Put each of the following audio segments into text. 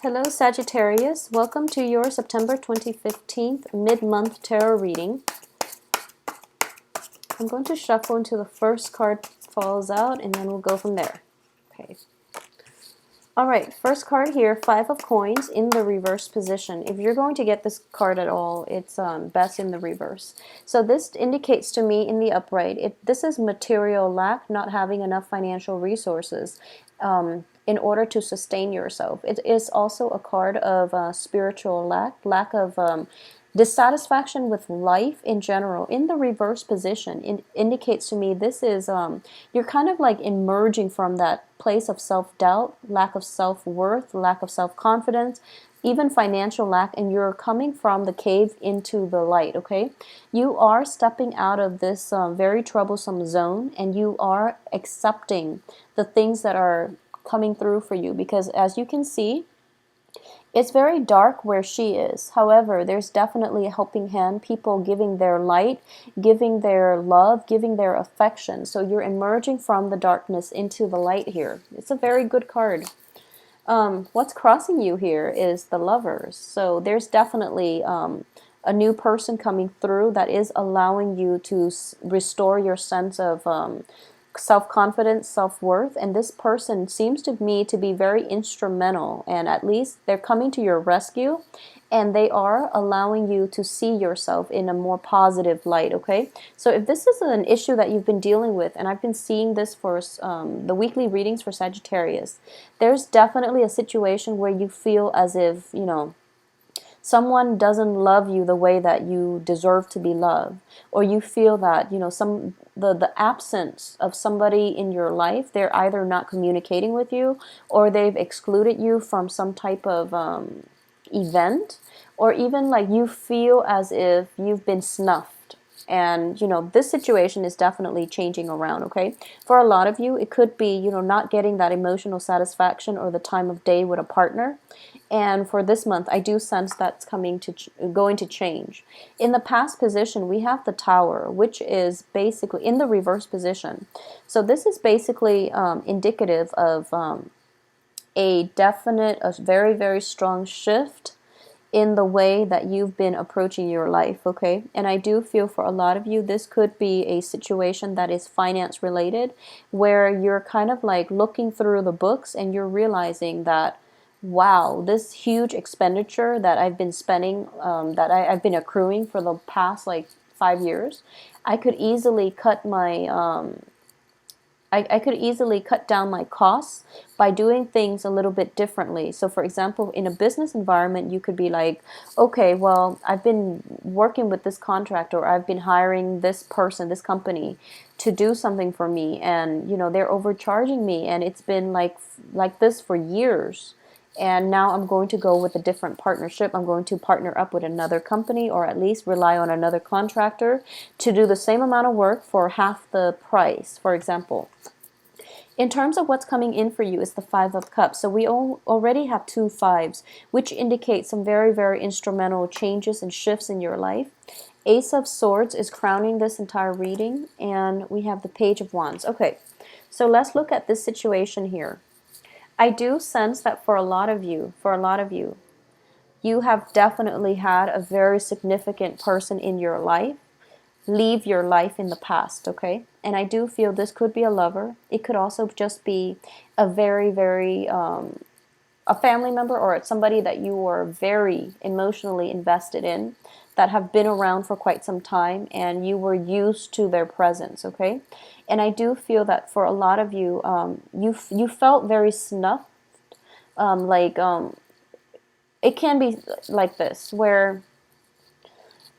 Hello Sagittarius, welcome to your September 2015 mid-month tarot reading. I'm going to shuffle until the first card falls out and then we'll go from there. Okay. Alright, first card here, Five of Coins in the reverse position. If you're going to get this card at all, it's best in the reverse. So this indicates to me in the upright, this is material lack, not having enough financial resources in order to sustain yourself. It is also a card of spiritual lack of dissatisfaction with life in general. In the reverse position, it indicates to me this is, you're kind of like emerging from that place of self-doubt, lack of self-worth, lack of self-confidence, even financial lack, and you're coming from the cave into the light, okay? You are stepping out of this very troublesome zone, and you are accepting the things that are coming through for you, because as you can see, it's very dark where she is. However, there's definitely a helping hand, people giving their light, giving their love, giving their affection. So you're emerging from the darkness into the light here. It's a very good card. What's crossing you here is the Lovers. So there's definitely a new person coming through that is allowing you to restore your sense of self-confidence, self-worth, and this person seems to me to be very instrumental, and at least they're coming to your rescue, and they are allowing you to see yourself in a more positive light, okay? So if this is an issue that you've been dealing with, and I've been seeing this for the weekly readings for Sagittarius, there's definitely a situation where you feel as if, you know, someone doesn't love you the way that you deserve to be loved, or you feel that, you know, the absence of somebody in your life, they're either not communicating with you, or they've excluded you from some type of event, or even like you feel as if you've been snuffed. And, you know, this situation is definitely changing around, okay? For a lot of you, it could be, you know, not getting that emotional satisfaction or the time of day with a partner. And for this month, I do sense that's going to change. In the past position, we have the Tower, which is basically in the reverse position. So this is basically indicative of a very, very strong shift in the way that you've been approaching your life, okay? And I do feel for a lot of you, this could be a situation that is finance related, where you're kind of like looking through the books and you're realizing that, wow, this huge expenditure that I've been spending, that I've been accruing for the past like 5 years, I could easily cut my I could easily cut down my costs by doing things a little bit differently. So for example, in a business environment, you could be like, okay, well, I've been working with this contractor, or I've been hiring this person, this company to do something for me, and you know, they're overcharging me, and it's been like this for years. And now I'm going to go with a different partnership. I'm going to partner up with another company, or at least rely on another contractor to do the same amount of work for half the price, for example. In terms of what's coming in for you is the Five of Cups. So we already have 2 fives, which indicates some very, very instrumental changes and shifts in your life. Ace of Swords is crowning this entire reading, and we have the Page of Wands. Okay, so let's look at this situation here. I do sense that for a lot of you, you have definitely had a very significant person in your life leave your life in the past, okay? And I do feel this could be a lover. It could also just be a very, very, a family member, or it's somebody that you are very emotionally invested in, that have been around for quite some time, and you were used to their presence, okay? And I do feel that for a lot of you, you felt very snuffed, it can be like this, where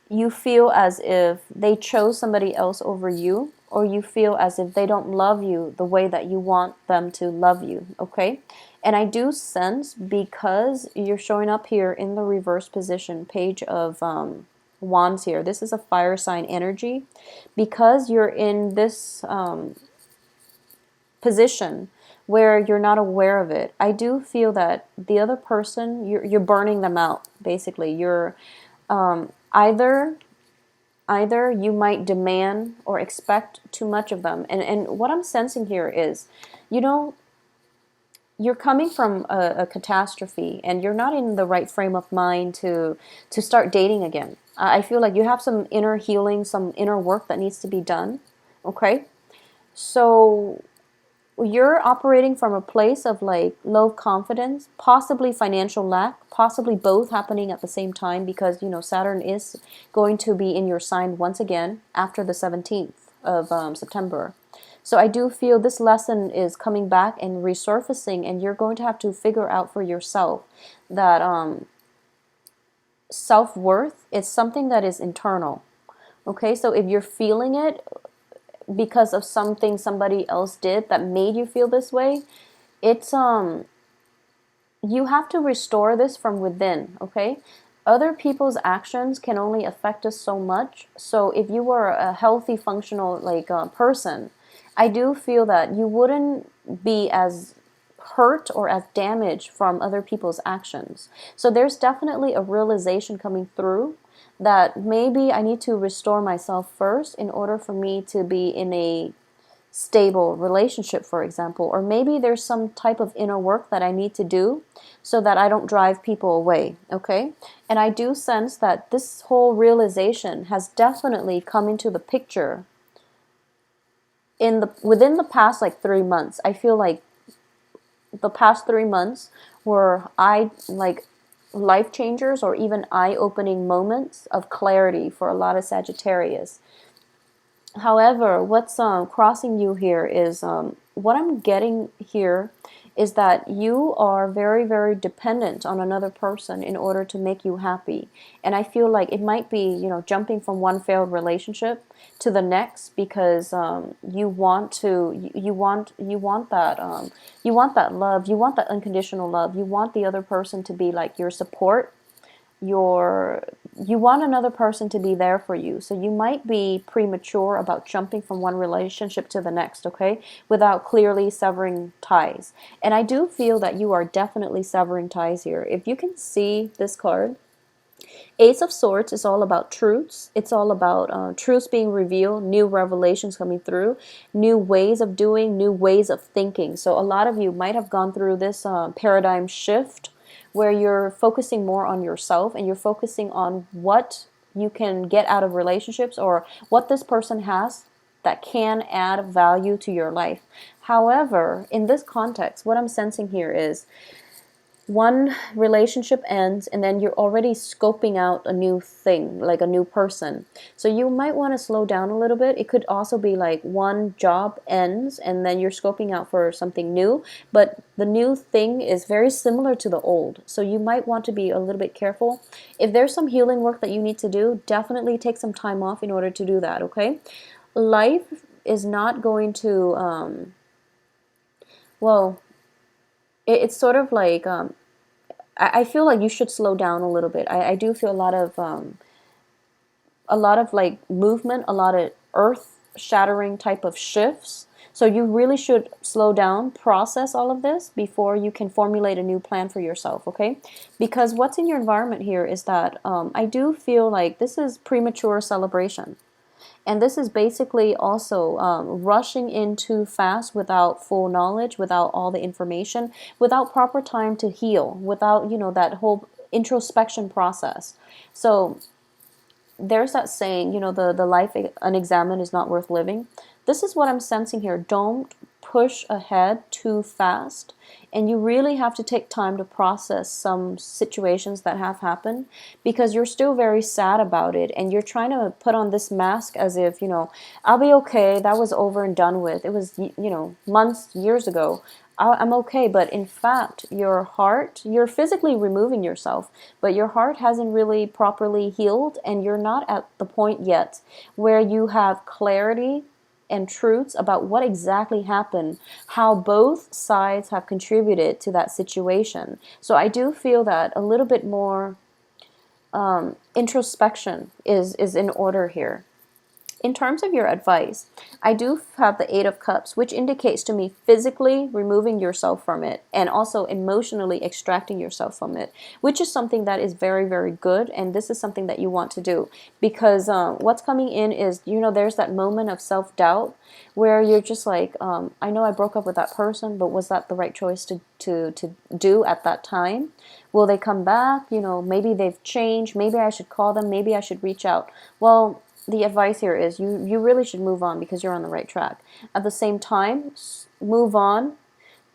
you feel as if they chose somebody else over you, or you feel as if they don't love you the way that you want them to love you, okay? And I do sense, because you're showing up here in the reverse position, Page of Wands here, this is a fire sign energy, because you're in this position where you're not aware of it. I do feel that the other person, you're burning them out, basically. You're either you might demand or expect too much of them. And what I'm sensing here is, you know, you're coming from a catastrophe, and you're not in the right frame of mind to start dating again. I feel like you have some inner healing, some inner work that needs to be done. Okay, so you're operating from a place of like low confidence, possibly financial lack, possibly both happening at the same time, because you know Saturn is going to be in your sign once again after the 17th of September. So I do feel this lesson is coming back and resurfacing, and you're going to have to figure out for yourself that self-worth is something that is internal. Okay, so if you're feeling it because of something somebody else did that made you feel this way, it's you have to restore this from within. Okay, other people's actions can only affect us so much. So if you were a healthy, functional like person, I do feel that you wouldn't be as hurt or as damaged from other people's actions. So there's definitely a realization coming through that maybe I need to restore myself first in order for me to be in a stable relationship, for example. Or maybe there's some type of inner work that I need to do so that I don't drive people away, okay? And I do sense that this whole realization has definitely come into the picture in the within the past like 3 months. I feel like the past 3 months were life changers, or even eye-opening moments of clarity for a lot of Sagittarius. However, what's crossing you here is what I'm getting here is that you are very, very dependent on another person in order to make you happy. And I feel like it might be, you know, jumping from one failed relationship to the next because you want to, you want that, you want that love, you want that unconditional love, you want the other person to be like your support, you want another person to be there for you. So you might be premature about jumping from one relationship to the next, okay, without clearly severing ties. And I do feel that you are definitely severing ties here. If you can see this card, Ace of Swords is all about truths. It's all about truths being revealed, new revelations coming through, new ways of doing, new ways of thinking. So a lot of you might have gone through this paradigm shift where you're focusing more on yourself and you're focusing on what you can get out of relationships or what this person has that can add value to your life. However, in this context, what I'm sensing here is one relationship ends and then you're already scoping out a new thing, like a new person. So you might want to slow down a little bit. It could also be like one job ends and then you're scoping out for something new, but the new thing is very similar to the old. So you might want to be a little bit careful. If there's some healing work that you need to do, definitely take some time off in order to do that, okay? Life is not going to, well, it's sort of like I feel like you should slow down a little bit. I do feel a lot of like movement, a lot of earth shattering type of shifts. So you really should slow down, process all of this before you can formulate a new plan for yourself, okay? Because what's in your environment here is that I do feel like this is premature celebration. And this is basically also rushing in too fast without full knowledge, without all the information, without proper time to heal, without, you know, that whole introspection process. So there's that saying, you know, the life unexamined is not worth living. This is what I'm sensing here. Don't push ahead too fast, and you really have to take time to process some situations that have happened because you're still very sad about it and you're trying to put on this mask as if, you know, I'll be okay, that was over and done with, it was, you know, months, years ago, I'm okay. But in fact, your heart, you're physically removing yourself, but your heart hasn't really properly healed, and you're not at the point yet where you have clarity and truths about what exactly happened, how both sides have contributed to that situation. So I do feel that a little bit more introspection is in order here. In terms of your advice, I do have the Eight of Cups, which indicates to me physically removing yourself from it and also emotionally extracting yourself from it, which is something that is very, very good. And this is something that you want to do because what's coming in is, you know, there's that moment of self-doubt where you're just like, I know I broke up with that person, but was that the right choice to do at that time? Will they come back? You know, maybe they've changed. Maybe I should call them. Maybe I should reach out. Well, the advice here is you really should move on because you're on the right track. At the same time, move on,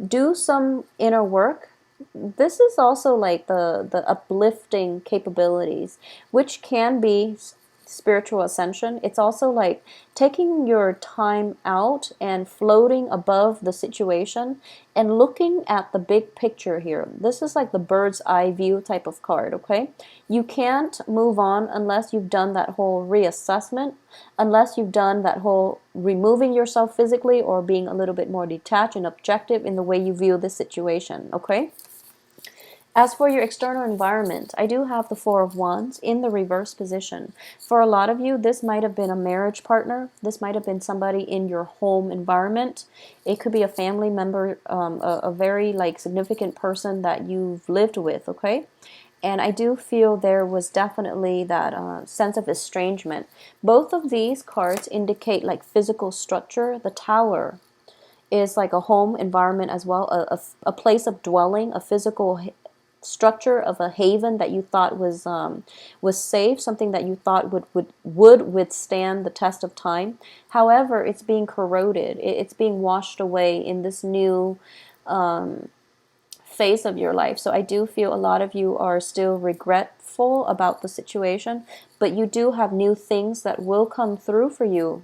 do some inner work. This is also like the uplifting capabilities, which can be spiritual ascension. It's also like taking your time out and floating above the situation and looking at the big picture here. This is like the bird's eye view type of card, okay? You can't move on unless you've done that whole reassessment, unless you've done that whole removing yourself physically or being a little bit more detached and objective in the way you view this situation, okay? As for your external environment, I do have the Four of Wands in the reverse position. For a lot of you, this might have been a marriage partner. This might have been somebody in your home environment. It could be a family member, a very like significant person that you've lived with, okay? And I do feel there was definitely that sense of estrangement. Both of these cards indicate like physical structure. The Tower is like a home environment as well, a place of dwelling, a physical structure of a haven that you thought was safe, something that you thought would withstand the test of time. However, it's being corroded. It's being washed away in this new phase of your life. So I do feel a lot of you are still regretful about the situation, but you do have new things that will come through for you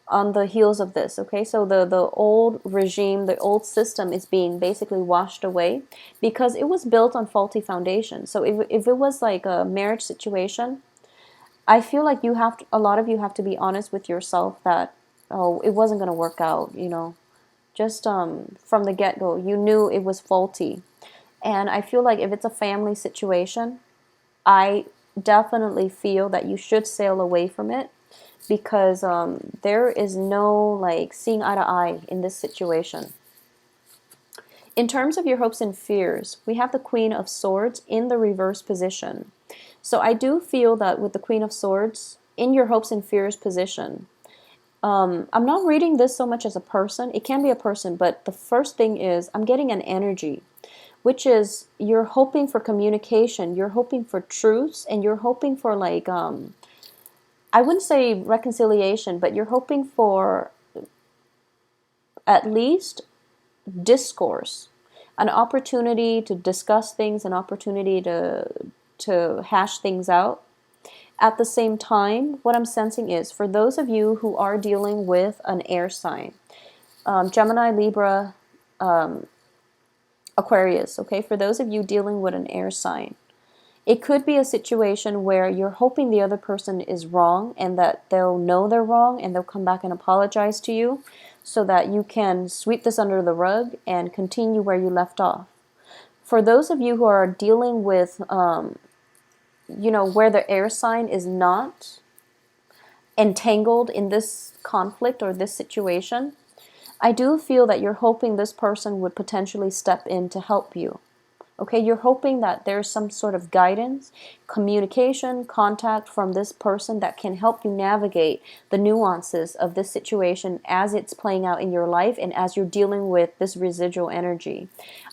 on the heels of this, okay? So the old regime, the old system is being basically washed away because it was built on faulty foundation. So if it was like a marriage situation, I feel like a lot of you have to be honest with yourself that, oh, it wasn't going to work out, you know. Just from the get-go, you knew it was faulty. And I feel like if it's a family situation, I definitely feel that you should sail away from it because there is no like seeing eye to eye in this situation. In terms of your hopes and fears, we have the Queen of Swords in the reverse position. So I do feel that with the Queen of Swords in your hopes and fears position, I'm not reading this so much as a person. It can be a person, but the first thing is I'm getting an energy, which is you're hoping for communication, you're hoping for truths, and you're hoping for like I wouldn't say reconciliation, but you're hoping for at least discourse, an opportunity to discuss things, an opportunity to hash things out. At the same time, what I'm sensing is for those of you who are dealing with an air sign, Gemini, Libra, Aquarius, okay? For those of you dealing with an air sign, it could be a situation where you're hoping the other person is wrong and that they'll know they're wrong and they'll come back and apologize to you so that you can sweep this under the rug and continue where you left off. For those of you who are dealing with, you know, where the air sign is not entangled in this conflict or this situation, I do feel that you're hoping this person would potentially step in to help you. Okay, you're hoping that there's some sort of guidance, communication, contact from this person that can help you navigate the nuances of this situation as it's playing out in your life and as you're dealing with this residual energy.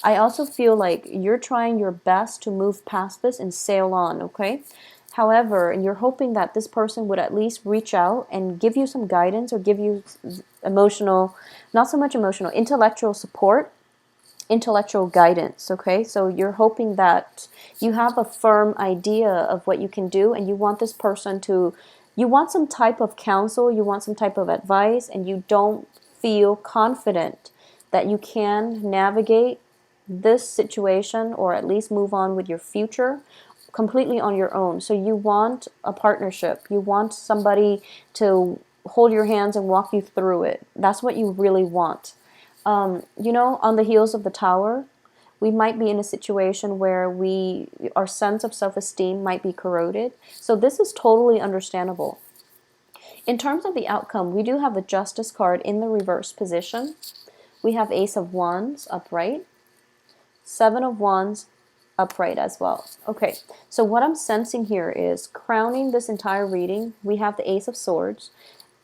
I also feel like you're trying your best to move past this and sail on, okay? However, and you're hoping that this person would at least reach out and give you some guidance or give you emotional, not so much emotional, intellectual support, intellectual guidance, okay? So you're hoping that you have a firm idea of what you can do and you want this person to, you want some type of counsel, you want some type of advice, and you don't feel confident that you can navigate this situation or at least move on with your future completely on your own. So you want a partnership. You want somebody to hold your hands and walk you through it. That's what you really want. You know, on the heels of the Tower, we might be in a situation where our sense of self-esteem might be corroded. So this is totally understandable. In terms of the outcome, we do have the Justice card in the reverse position. We have Ace of Wands upright, Seven of Wands upright as well. Okay, so what I'm sensing here is crowning this entire reading, we have the Ace of Swords.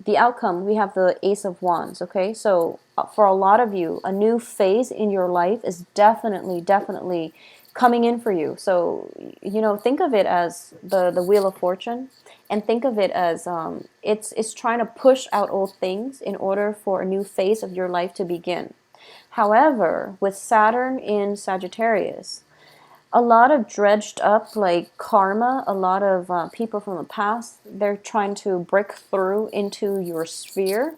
The outcome, we have the Ace of Wands. Okay, so for a lot of you, a new phase in your life is definitely coming in for you. So, you know, think of it as the Wheel of Fortune, and think of it as it's trying to push out old things in order for a new phase of your life to begin. However, with Saturn in Sagittarius, a lot of dredged up like karma, a lot of people from the past, they're trying to break through into your sphere.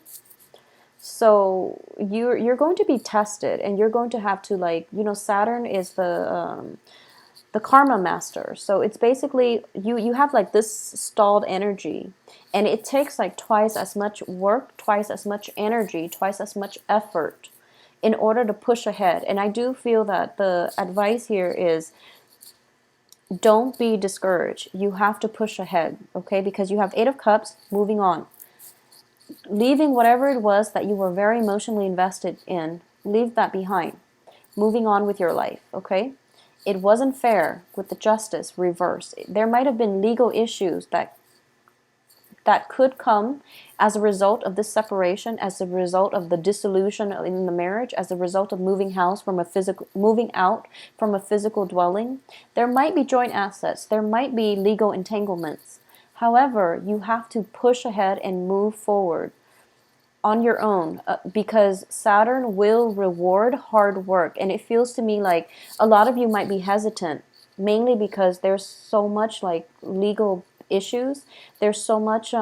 So you're going to be tested, and you're going to have to, like, you know, Saturn is the karma master. So it's basically you have like this stalled energy, and it takes like twice as much work, twice as much energy, twice as much effort in order to push ahead. And I do feel that the advice here is don't be discouraged. You have to push ahead, okay? Because you have Eight of Cups, moving on. Leaving whatever it was that you were very emotionally invested in, leave that behind. Moving on with your life, okay? It wasn't fair with the Justice reverse. There might have been legal issues that could come as a result of this separation, as a result of the dissolution in the marriage, as a result of moving out from a physical dwelling. There might be joint assets. There might be legal entanglements. However, you have to push ahead and move forward on your own, because Saturn will reward hard work. And it feels to me like a lot of you might be hesitant, mainly because there's so much like legal issues. There's so much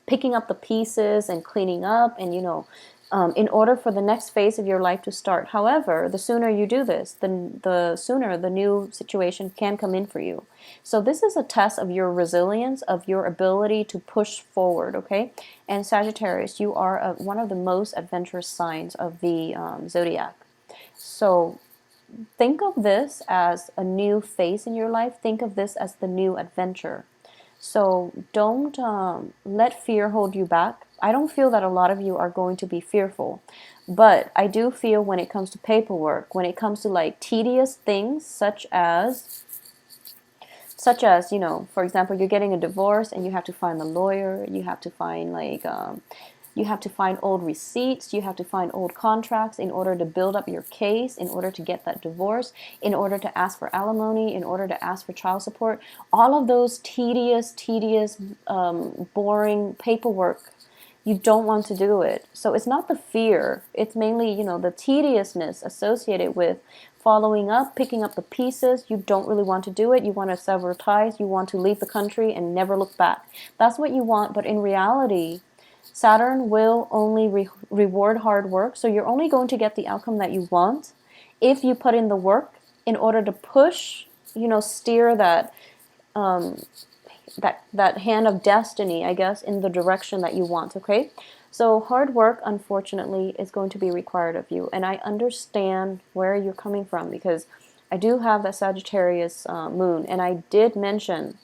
picking up the pieces and cleaning up, and in order for the next phase of your life to start. However, the sooner you do this, the sooner the new situation can come in for you. So this is a test of your resilience, of your ability to push forward, okay? And Sagittarius, you are one of the most adventurous signs of the zodiac. So think of this as a new phase in your life. Think of this as the new adventure. So don't let fear hold you back. I don't feel that a lot of you are going to be fearful, but I do feel when it comes to paperwork, when it comes to like tedious things such as, for example, you're getting a divorce and you have to find the lawyer, you have to find you have to find old receipts, you have to find old contracts in order to build up your case, in order to get that divorce, in order to ask for alimony, in order to ask for child support. All of those tedious, boring paperwork, you don't want to do it. So it's not the fear, it's mainly, the tediousness associated with following up, picking up the pieces. You don't really want to do it. You want to sever ties. You want to leave the country and never look back. That's what you want, but in reality, Saturn will only reward hard work, so you're only going to get the outcome that you want if you put in the work in order to push, steer that that hand of destiny, I guess, in the direction that you want, okay? So hard work, unfortunately, is going to be required of you, and I understand where you're coming from, because I do have that Sagittarius moon, and I did mention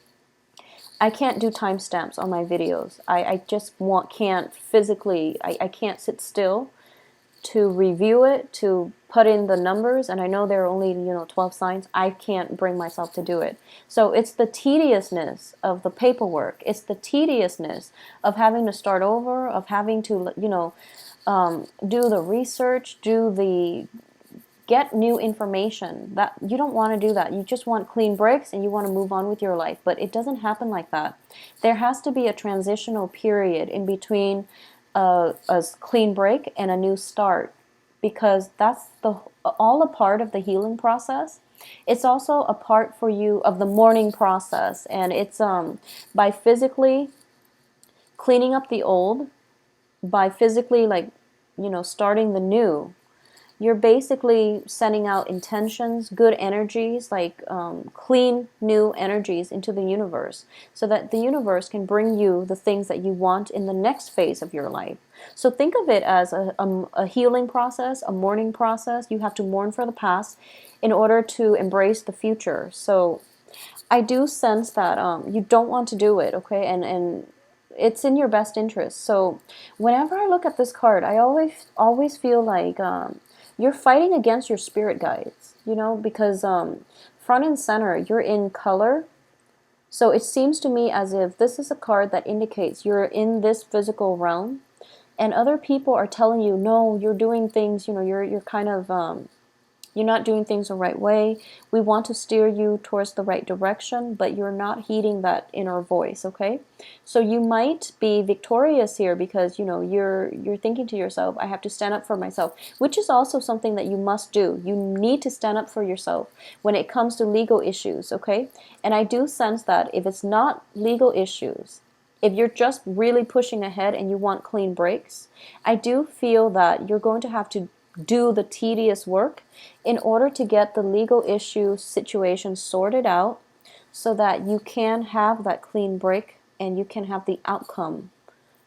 I can't do timestamps on my videos. I just can't physically, I can't sit still to review it, to put in the numbers, and I know there are only, 12 signs. I can't bring myself to do it. So it's the tediousness of the paperwork. It's the tediousness of having to start over, of having to, do the research, get new information. That you don't want to do that. You just want clean breaks and you want to move on with your life. But it doesn't happen like that. There has to be a transitional period in between a clean break and a new start, because that's all a part of the healing process. It's also a part for you of the mourning process, and it's by physically cleaning up the old, by physically starting the new. You're basically sending out intentions, good energies, clean new energies into the universe, so that the universe can bring you the things that you want in the next phase of your life. So think of it as a healing process, a mourning process. You have to mourn for the past in order to embrace the future. So I do sense that you don't want to do it, okay? And it's in your best interest. So whenever I look at this card, I always feel like you're fighting against your spirit guides, you know, because front and center, you're in color. So it seems to me as if this is a card that indicates you're in this physical realm, and other people are telling you, no, you're doing things, you know, you're kind of you're not doing things the right way. We want to steer you towards the right direction, but you're not heeding that inner voice, okay? So you might be victorious here because, you know, you're thinking to yourself, I have to stand up for myself, which is also something that you must do. You need to stand up for yourself when it comes to legal issues, okay? And I do sense that if it's not legal issues, if you're just really pushing ahead and you want clean breaks, I do feel that you're going to have to do the tedious work in order to get the legal issue situation sorted out so that you can have that clean break and you can have the outcome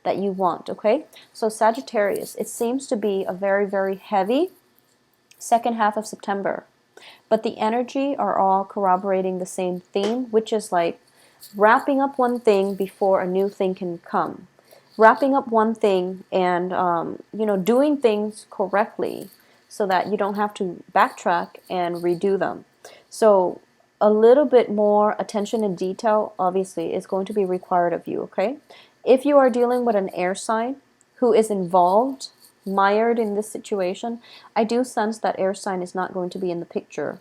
that you want, okay? So Sagittarius, it seems to be a very, very heavy second half of September, but the energy are all corroborating the same theme, which is like wrapping up one thing before a new thing can come. Wrapping up one thing and you know, doing things correctly so that you don't have to backtrack and redo them. So a little bit more attention and detail obviously is going to be required of you, okay? If you are dealing with an air sign who is involved, mired in this situation, I do sense that air sign is not going to be in the picture.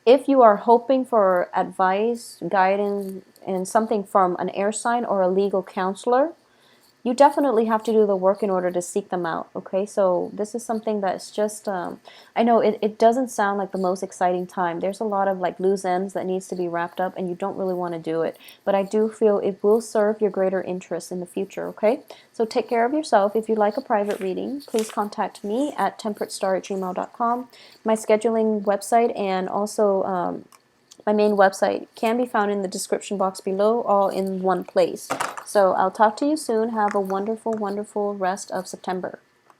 If you are hoping for advice, guidance, and something from an air sign or a legal counselor, you definitely have to do the work in order to seek them out, okay? So this is something that's just, I know it doesn't sound like the most exciting time. There's a lot of like loose ends that needs to be wrapped up and you don't really want to do it. But I do feel it will serve your greater interest in the future, okay? So take care of yourself. If you'd like a private reading, please contact me at temperatestar@gmail.com. My scheduling website and also my main website can be found in the description box below, all in one place. So I'll talk to you soon. Have a wonderful, wonderful rest of September.